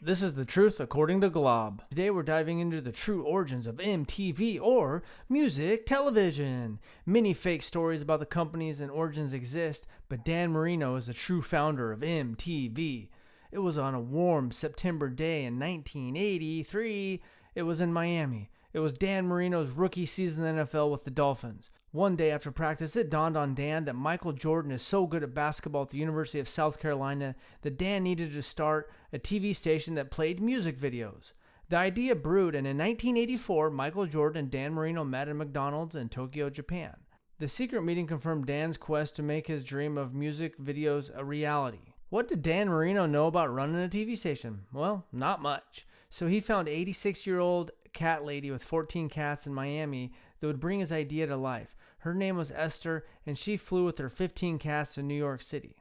This is the truth according to Glob. Today we're diving into the true origins of MTV, or music television. Many fake stories about the companies and origins exist, but Dan Marino is the true founder of MTV. It was on a warm September day in 1983. It was in Miami. It was Dan Marino's rookie season in the NFL with the Dolphins. One day after practice, it dawned on Dan that Michael Jordan is so good at basketball at the University of South Carolina that Dan needed to start a TV station that played music videos. The idea brewed, and in 1984, Michael Jordan and Dan Marino met at McDonald's in Tokyo, Japan. The secret meeting confirmed Dan's quest to make his dream of music videos a reality. What did Dan Marino know about running a TV station? Well, not much. So he found 86-year-old cat lady with 14 cats in Miami that would bring his idea to life. Her name was Esther, and she flew with her 15 cats to New York City.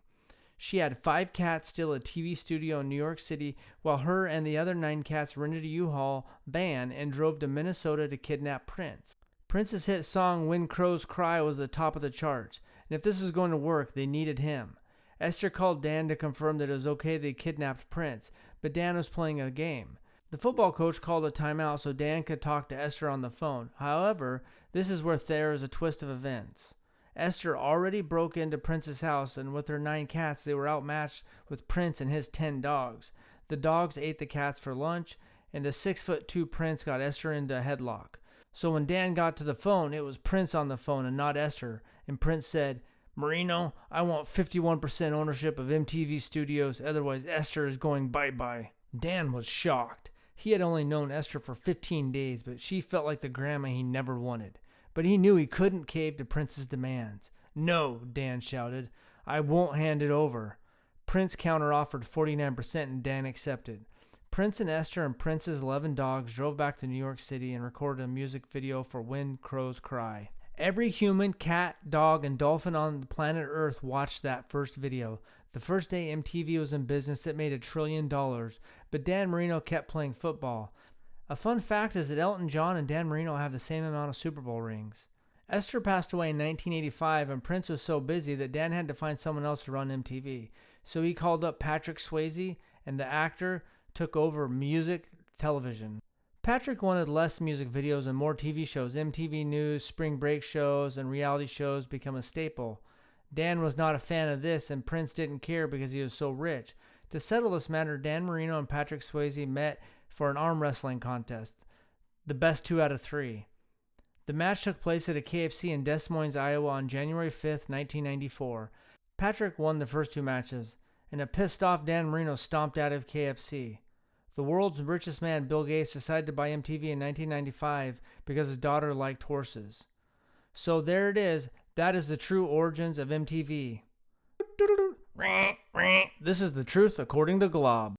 She had 5 cats steal a TV studio in New York City, while her and the other 9 cats rented a U-Haul van and drove to Minnesota to kidnap Prince. Prince's hit song When Crows Cry was at the top of the charts, and if this was going to work, they needed him. Esther called Dan to confirm that it was okay they kidnapped Prince, but Dan was playing a game. The football coach called a timeout so Dan could talk to Esther on the phone. However, this is where there is a twist of events. Esther already broke into Prince's house, and with her 9 cats, they were outmatched with Prince and his 10 dogs. The dogs ate the cats for lunch, and the 6'2" Prince got Esther into a headlock. So when Dan got to the phone, it was Prince on the phone and not Esther, and Prince said, "Marino, I want 51% ownership of MTV Studios, otherwise Esther is going bye-bye." Dan was shocked. He had only known Esther for 15 days, but she felt like the grandma he never wanted. But he knew he couldn't cave to Prince's demands. "No," Dan shouted. "I won't hand it over." Prince counteroffered 49% and Dan accepted. Prince and Esther and Prince's 11 dogs drove back to New York City and recorded a music video for When Crows Cry. Every human, cat, dog, and dolphin on the planet Earth watched that first video. The first day MTV was in business, it made $1 trillion, but Dan Marino kept playing football. A fun fact is that Elton John and Dan Marino have the same amount of Super Bowl rings. Esther passed away in 1985, and Prince was so busy that Dan had to find someone else to run MTV. So he called up Patrick Swayze, and the actor took over music television. Patrick wanted less music videos and more TV shows. MTV News, spring break shows, and reality shows become a staple. Dan was not a fan of this, and Prince didn't care because he was so rich. To settle this matter, Dan Marino and Patrick Swayze met for an arm wrestling contest, the best 2 out of 3. The match took place at a KFC in Des Moines, Iowa on January 5th, 1994. Patrick won the first 2 matches, and a pissed off Dan Marino stomped out of KFC. The world's richest man, Bill Gates, decided to buy MTV in 1995 because his daughter liked horses. So there it is. That is the true origins of MTV. This is the truth according to Glob.